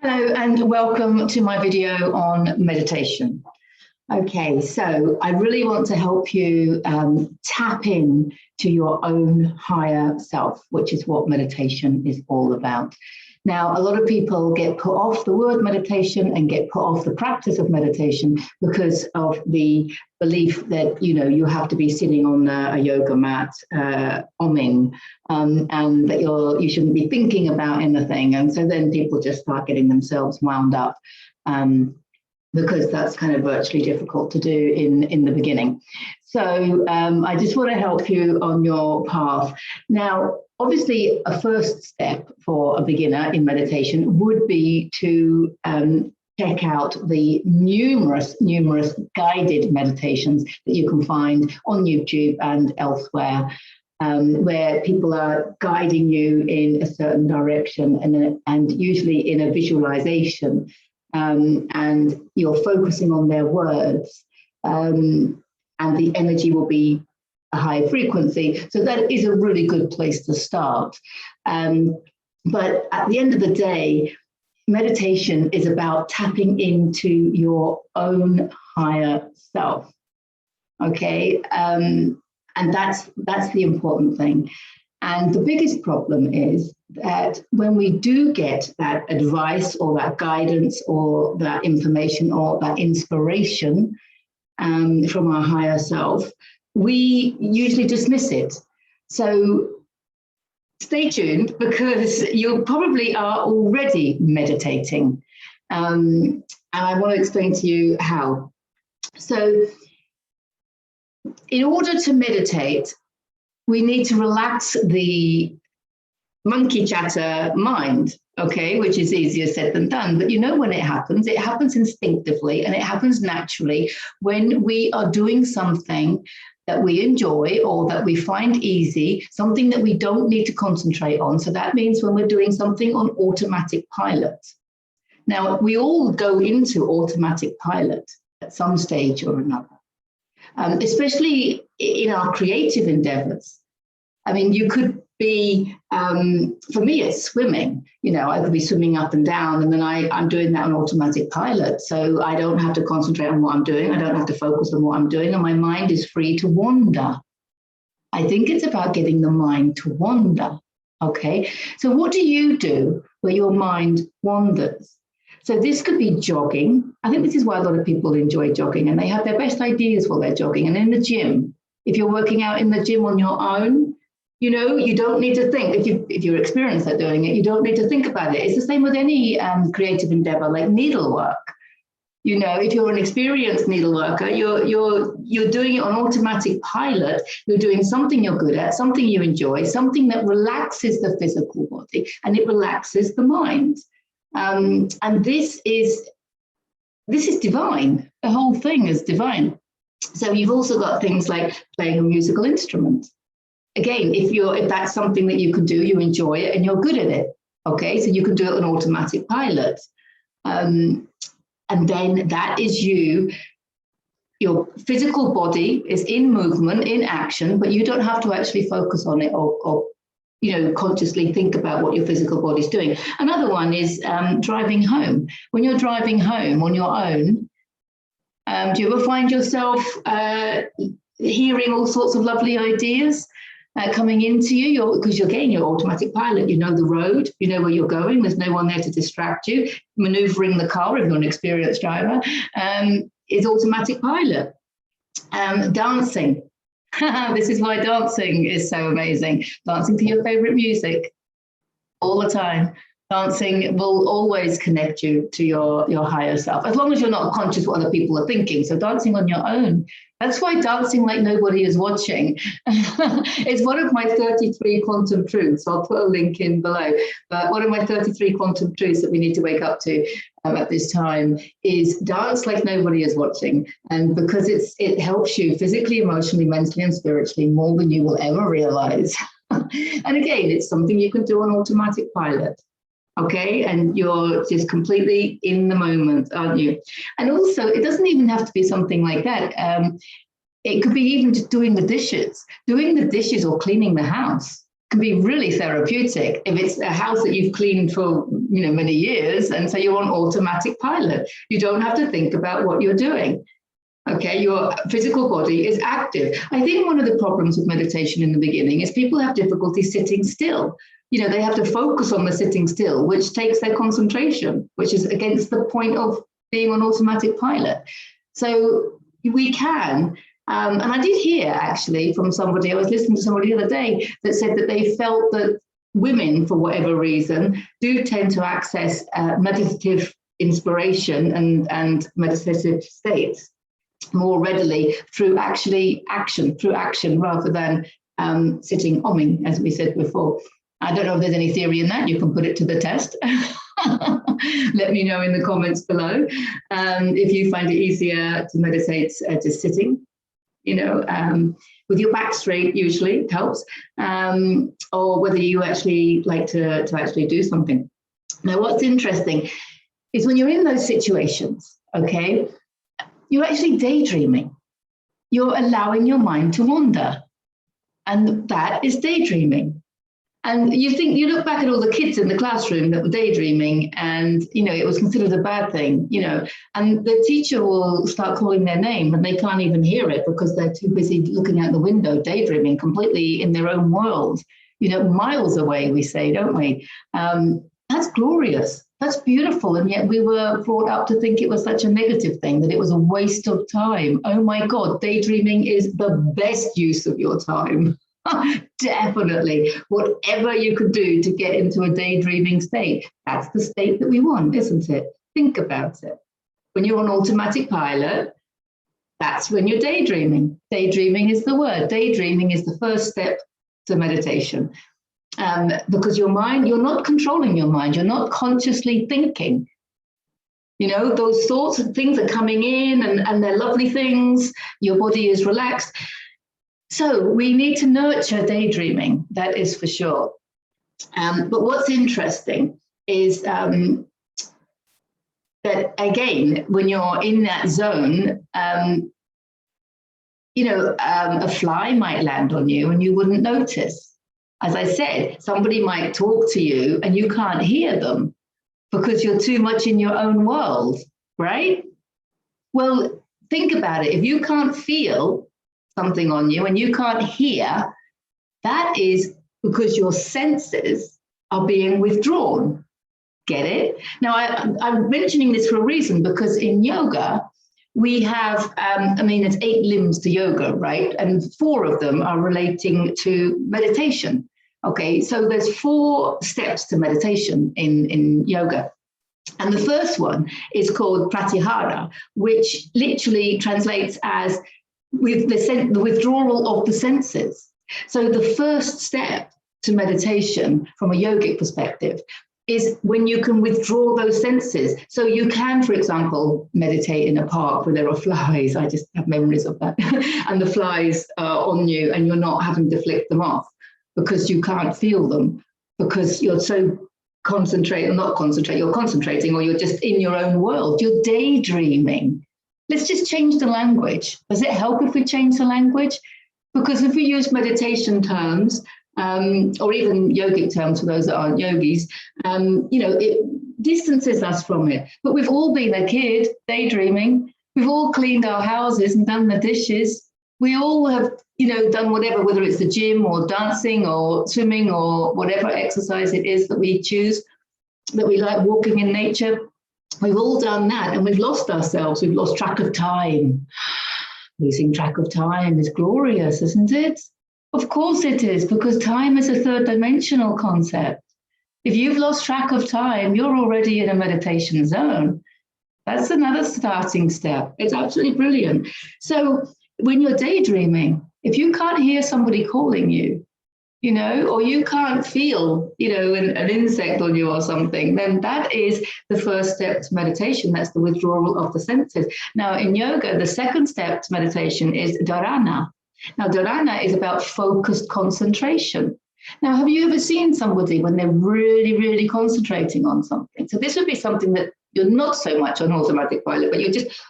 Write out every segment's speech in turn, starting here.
Hello and welcome to my video on meditation. Okay, so I really want to help you tap in to your own higher self, which is what meditation is all about. Now, a lot of people get put off the word meditation and get put off the practice of meditation because of the belief that, you have to be sitting on a yoga mat, omming, and that you shouldn't be thinking about anything. And so then people just start getting themselves wound up because that's kind of virtually difficult to do in the beginning. So I just want to help you on your path. Now, obviously, a first step for a beginner in meditation would be to check out the numerous guided meditations that you can find on YouTube and elsewhere, where people are guiding you in a certain direction and usually in a visualization, and you're focusing on their words, and the energy will be a high frequency. So that is a really good place to start. But at the end of the day, meditation is about tapping into your own higher self. Okay, and that's the important thing. And the biggest problem is that when we do get that advice or that guidance or that information or that inspiration from our higher self, we usually dismiss it. So stay tuned, because you probably are already meditating. And I want to explain to you how. So in order to meditate, we need to relax the monkey chatter mind, okay, which is easier said than done. But when it happens instinctively, and it happens naturally when we are doing something that we enjoy or that we find easy, something that we don't need to concentrate on. So that means when we're doing something on automatic pilot. Now, we all go into automatic pilot at some stage or another, especially in our creative endeavors. I mean, you could be, for me, it's swimming. I could be swimming up and down, and then I'm doing that on automatic pilot. So I don't have to concentrate on what I'm doing. I don't have to focus on what I'm doing, and my mind is free to wander. I think it's about getting the mind to wander. Okay. So what do you do where your mind wanders? So this could be jogging. I think this is why a lot of people enjoy jogging, and they have their best ideas while they're jogging. And in the gym, if you're working out in the gym on your own, you don't need to think. If you're experienced at doing it, you don't need to think about it. It's the same with any creative endeavor, like needlework. If you're an experienced needleworker, you're doing it on automatic pilot. You're doing something you're good at, something you enjoy, something that relaxes the physical body and it relaxes the mind. And this is divine. The whole thing is divine. So you've also got things like playing a musical instrument. Again, if that's something that you can do, you enjoy it and you're good at it. Okay, so you can do it on automatic pilot. And then that is your physical body is in movement, in action, but you don't have to actually focus on it or consciously think about what your physical body's doing. Another one is driving home. When you're driving home on your own, do you ever find yourself hearing all sorts of lovely ideas coming into you? Because you're getting your automatic pilot. You know the road, you know where you're going. There's no one there to distract you. Maneuvering the car, if you're an experienced driver, is automatic pilot. Dancing. This is why dancing is so amazing. Dancing to your favorite music all the time. Dancing will always connect you to your higher self, as long as you're not conscious what other people are thinking. So dancing on your own. That's why dancing like nobody is watching is one of my 33 quantum truths. I'll put a link in below. But one of my 33 quantum truths that we need to wake up to at this time is dance like nobody is watching. And because it helps you physically, emotionally, mentally, and spiritually more than you will ever realize. And again, it's something you can do on automatic pilot. Okay, and you're just completely in the moment, aren't you? And also, it doesn't even have to be something like that. It could be even just doing the dishes or cleaning the house can be really therapeutic if it's a house that you've cleaned for many years, and so you're on automatic pilot. You don't have to think about what you're doing. Okay, your physical body is active. I think one of the problems with meditation in the beginning is people have difficulty sitting still. They have to focus on the sitting still, which takes their concentration, which is against the point of being on automatic pilot. So we can. And I did hear actually from somebody, I was listening to somebody the other day that said that they felt that women, for whatever reason, do tend to access meditative inspiration and meditative states more readily through action rather than sitting omming, as we said before. I don't know if there's any theory in that. You can put it to the test. Let me know in the comments below if you find it easier to meditate just sitting, with your back straight usually helps, or whether you actually like to actually do something. Now, what's interesting is when you're in those situations, okay, you're actually daydreaming. You're allowing your mind to wander, and that is daydreaming. And you look back at all the kids in the classroom that were daydreaming, and it was considered a bad thing, and the teacher will start calling their name and they can't even hear it because they're too busy looking out the window, daydreaming completely in their own world, miles away, we say, don't we? That's glorious. That's beautiful. And yet we were brought up to think it was such a negative thing, that it was a waste of time. Oh my God, daydreaming is the best use of your time. Definitely. Whatever you could do to get into a daydreaming state, that's the state that we want, isn't it? Think about it. When you're on automatic pilot, that's when you're daydreaming. Daydreaming is the word. Daydreaming is the first step to meditation. Because your mind, you're not controlling your mind. You're not consciously thinking. Those thoughts and things are coming in and they're lovely things. Your body is relaxed. So we need to nurture daydreaming, that is for sure. But what's interesting is that, again, when you're in that zone, a fly might land on you and you wouldn't notice. As I said, somebody might talk to you and you can't hear them because you're too much in your own world, right? Well, think about it. If you can't feel something on you and you can't hear, that is because your senses are being withdrawn. Get it? Now, I'm mentioning this for a reason, because in yoga, we have, there's 8 limbs to yoga, right? And 4 of them are relating to meditation. Okay, so there's 4 steps to meditation in yoga. And the first one is called pratyahara, which literally translates as with the withdrawal of the senses. So the first step to meditation from a yogic perspective is when you can withdraw those senses. So you can, for example, meditate in a park where there are flies. I just have memories of that. And the flies are on you and you're not having to flick them off because you can't feel them, because you're so concentrating, you're concentrating, or you're just in your own world. You're daydreaming. Let's just change the language. Does it help if we change the language? Because if we use meditation terms, or even yogic terms for those that aren't yogis, it distances us from it. But we've all been a kid daydreaming. We've all cleaned our houses and done the dishes. We all have, done whatever, whether it's the gym or dancing or swimming or whatever exercise it is that we choose, that we like, walking in nature. We've all done that and we've lost ourselves. We've lost track of time. Losing track of time is glorious, isn't it? Of course it is, because time is a third dimensional concept. If you've lost track of time, you're already in a meditation zone. That's another starting step. It's absolutely brilliant. So when you're daydreaming, if you can't hear somebody calling you, or you can't feel, an insect on you or something, then that is the first step to meditation. That's the withdrawal of the senses. Now, in yoga, the second step to meditation is dharana. Now, dharana is about focused concentration. Now, have you ever seen somebody when they're really, really concentrating on something? So this would be something that you're not so much on automatic pilot, but you're just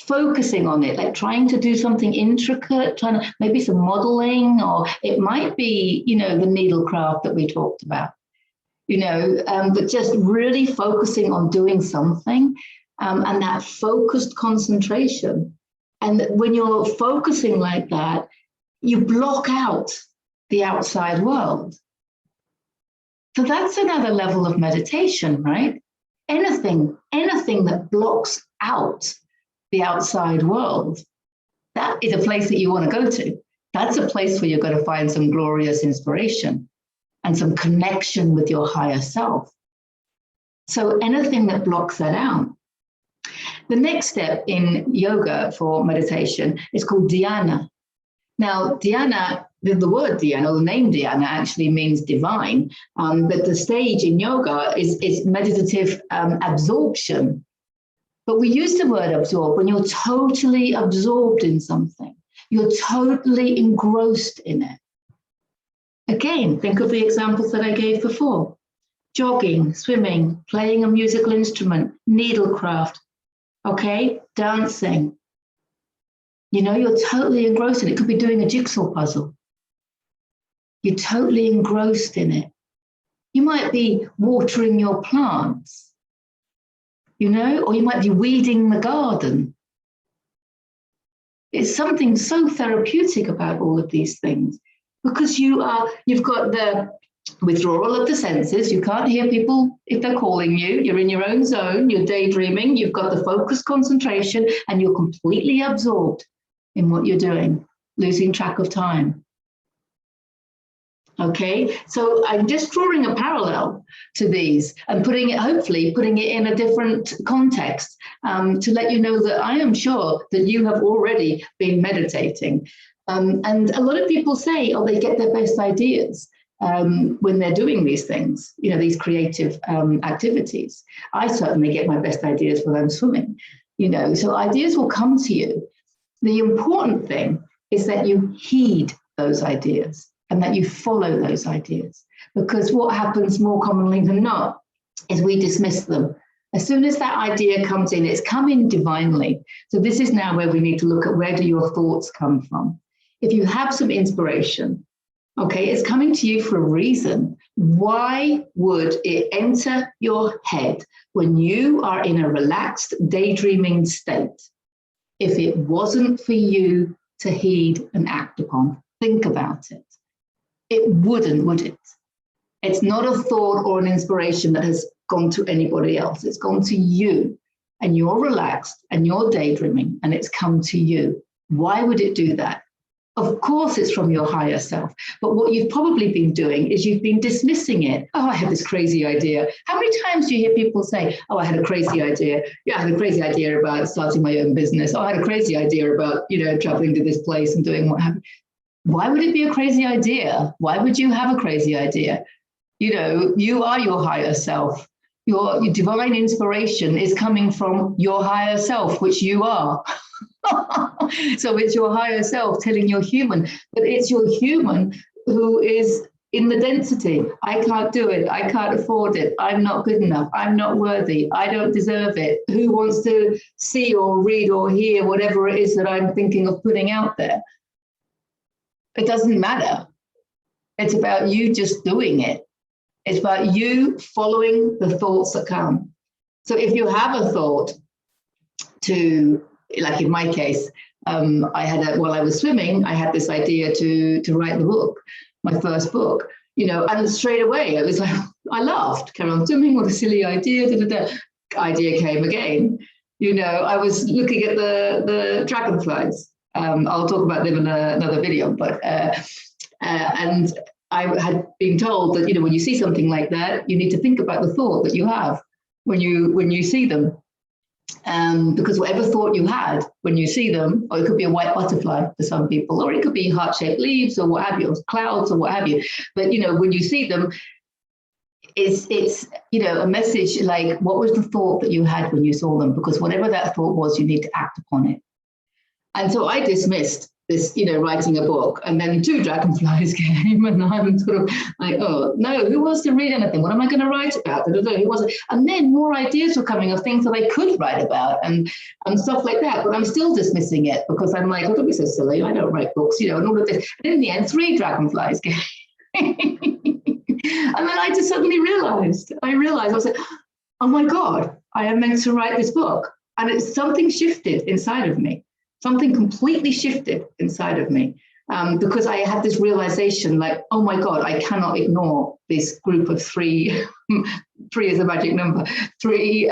focusing on it, like trying to do something intricate, trying to maybe some modeling, or it might be, you know, the needlecraft that we talked about, you know, but just really focusing on doing something, and that focused concentration. And when you're focusing like that, you block out the outside world. So that's another level of meditation, right? Anything that blocks out the outside world, that is a place that you want to go to. That's a place where you're going to find some glorious inspiration and some connection with your higher self. So anything that blocks that out. The next step in yoga for meditation is called dhyana. Now, dhyana, the word dhyana, or the name dhyana actually means divine, but the stage in yoga is meditative absorption. But we use the word absorb when you're totally absorbed in something. You're totally engrossed in it. Again, think of the examples that I gave before. Jogging, swimming, playing a musical instrument, needlecraft, okay, dancing. You know, you're totally engrossed in it. It could be doing a jigsaw puzzle. You're totally engrossed in it. You might be watering your plants, you know, or you might be weeding the garden. It's something so therapeutic about all of these things, because you've got the withdrawal of the senses. You can't hear people if they're calling you. You're in your own zone. You're daydreaming. You've got the focused concentration, and you're completely absorbed in what you're doing, losing track of time. Okay, so I'm just drawing a parallel to these and hopefully putting it in a different context, to let you know that I am sure that you have already been meditating. And a lot of people say, oh, they get their best ideas when they're doing these things, you know, these creative activities. I certainly get my best ideas when I'm swimming, you know, so ideas will come to you. The important thing is that you heed those ideas and that you follow those ideas, because what happens more commonly than not is we dismiss them. As soon as that idea comes in, it's come in divinely. So this is now where we need to look at, where do your thoughts come from? If you have some inspiration, okay, it's coming to you for a reason. Why would it enter your head when you are in a relaxed daydreaming state if it wasn't for you to heed and act upon? Think about it. It wouldn't, would it? It's not a thought or an inspiration that has gone to anybody else. It's gone to you, and you're relaxed and you're daydreaming, and it's come to you. Why would it do that? Of course, it's from your higher self. But what you've probably been doing is you've been dismissing it. Oh, I had this crazy idea. How many times do you hear people say, oh, I had a crazy idea. Yeah, I had a crazy idea about starting my own business. Oh, I had a crazy idea about, you know, traveling to this place and doing what have you. Why would it be a crazy idea? Why would you have a crazy idea? You know, you are your higher self. Your divine inspiration is coming from your higher self, which you are. So it's your higher self telling your human, but it's your human who is in the density. I can't do it. I can't afford it. I'm not good enough. I'm not worthy. I don't deserve it. Who wants to see or read or hear whatever it is that I'm thinking of putting out there? It doesn't matter. It's about you just doing it. It's about you following the thoughts that come. So if you have a thought to, like in my case, while I was swimming, I had this idea to write the book, my first book, you know, and straight away it was like, I laughed, carry on swimming, what a silly idea, idea came again. You know, I was looking at the dragonflies. I'll talk about them in another video, but and I had been told that, you know, when you see something like that, you need to think about the thought that you have when you see them. Because whatever thought you had when you see them, or it could be a white butterfly for some people, or it could be heart-shaped leaves or what have you, or clouds or what have you. But, you know, when you see them, it's you know, a message like, what was the thought that you had when you saw them? Because whatever that thought was, you need to act upon it. And so I dismissed this, writing a book, and then 2 dragonflies came, and I'm sort of like, oh no, who wants to read anything? What am I going to write about? Who wasn't? And then more ideas were coming of things that I could write about, and stuff like that. But I'm still dismissing it because I'm like, oh, don't be so silly. I don't write books, and all of this. And in the end, 3 dragonflies came. And then I just suddenly realized, I was like, oh my God, I am meant to write this book. And it's something shifted inside of me. Something completely shifted inside of me because I had this realization like, oh my God, I cannot ignore this group of 3, 3 is a magic number, 3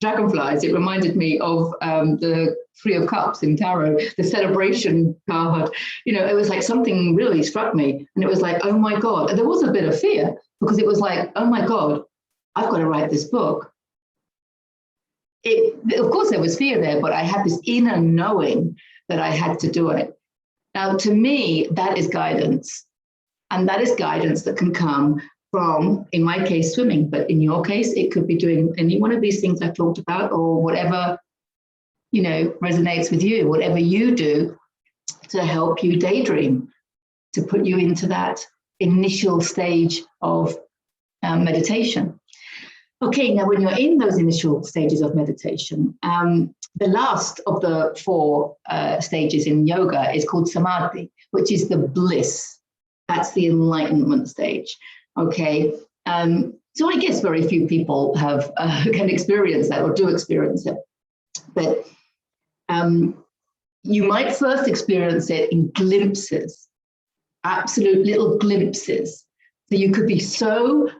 dragonflies. It reminded me of the 3 of Cups in Tarot, the celebration card. It was like something really struck me, and it was like, oh my God. And there was a bit of fear because it was like, oh my God, I've got to write this book. Of course, there was fear there, but I had this inner knowing that I had to do it. Now, to me, that is guidance. And that is guidance that can come from, in my case, swimming. But in your case, it could be doing any one of these things I've talked about, or whatever, resonates with you, whatever you do to help you daydream, to put you into that initial stage of meditation. Okay, now when you're in those initial stages of meditation, the last of the 4 stages in yoga is called Samadhi, which is the bliss. That's the enlightenment stage. Okay, so I guess very few people can experience that or do experience it. But you might first experience it in glimpses, absolute little glimpses. So you could be so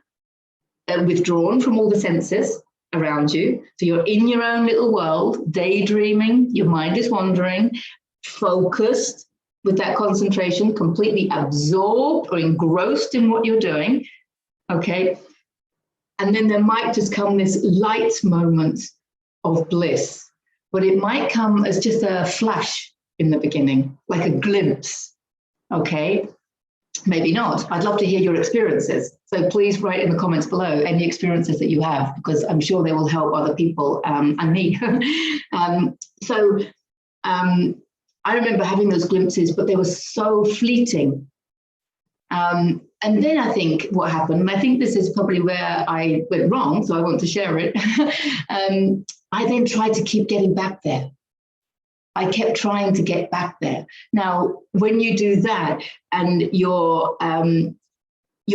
withdrawn from all the senses around you. So you're in your own little world, daydreaming, your mind is wandering, focused with that concentration, completely absorbed or engrossed in what you're doing, okay? And then there might just come this light moment of bliss, but it might come as just a flash in the beginning, like a glimpse, okay? Maybe not. I'd love to hear your experiences. So please write in the comments below any experiences that you have, because I'm sure they will help other people and me. I remember having those glimpses, but they were so fleeting. And then I think what happened, and I think this is probably where I went wrong, so I want to share it. I then tried to keep getting back there. I kept trying to get back there. Now, when you do that and you're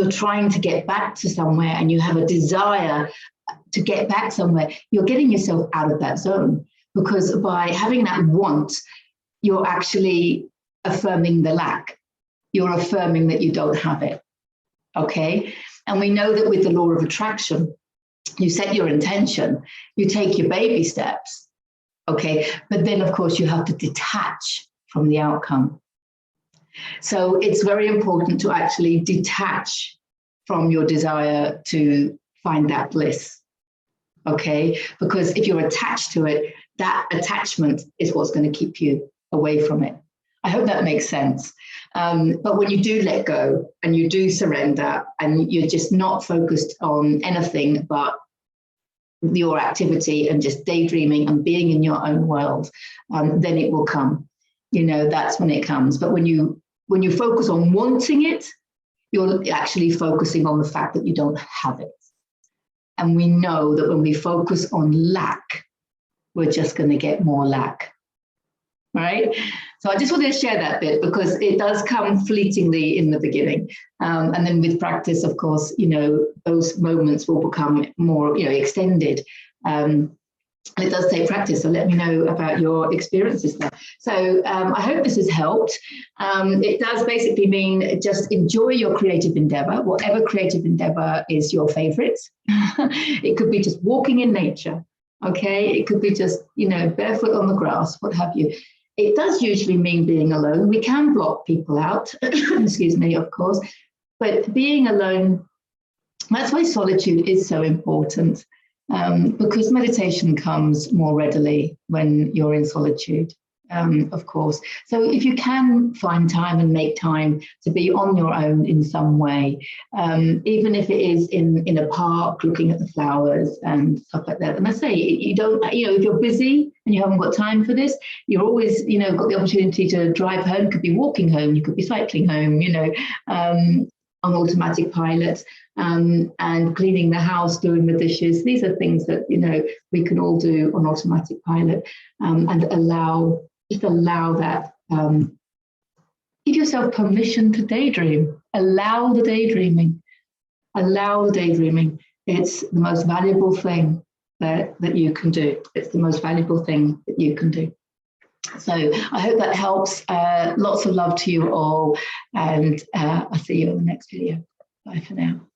trying to get back to somewhere and you have a desire to get back somewhere, you're getting yourself out of that zone, because by having that want, you're actually affirming the lack. You're affirming that you don't have it, okay? And we know that with the law of attraction, you set your intention, you take your baby steps, okay? But then, of course, you have to detach from the outcome. So it's very important to actually detach from your desire to find that bliss, okay? Because if you're attached to it, that attachment is what's going to keep you away from it. I hope that makes sense. But when you do let go and you do surrender and you're just not focused on anything but your activity and just daydreaming and being in your own world, then it will come. That's when it comes. But when you focus on wanting it, you're actually focusing on the fact that you don't have it. And we know that when we focus on lack, we're just going to get more lack. Right? So I just wanted to share that bit because it does come fleetingly in the beginning. And then with practice, of course, those moments will become more, extended. And it does take practice. So let me know about your experiences there. So I hope this has helped. It does basically mean just enjoy your creative endeavor, whatever creative endeavor is your favorite. It could be just walking in nature. Okay. It could be just, barefoot on the grass, what have you. It does usually mean being alone. We can block people out, excuse me, of course, but being alone, that's why solitude is so important, because meditation comes more readily when you're in solitude. of course. So if you can find time and make time to be on your own in some way, even if it is in a park looking at the flowers and stuff like that. And I say, you don't, if you're busy and you haven't got time for this, you're always, got the opportunity to drive home, could be walking home, you could be cycling home, on automatic pilot, and cleaning the house, doing the dishes. These are things that, we can all do on automatic pilot, and allow that, give yourself permission to daydream. Allow the daydreaming. It's the most valuable thing that you can do. It's the most valuable thing that you can do. So I hope that helps. Lots of love to you all, and I'll see you in the next video. Bye for now.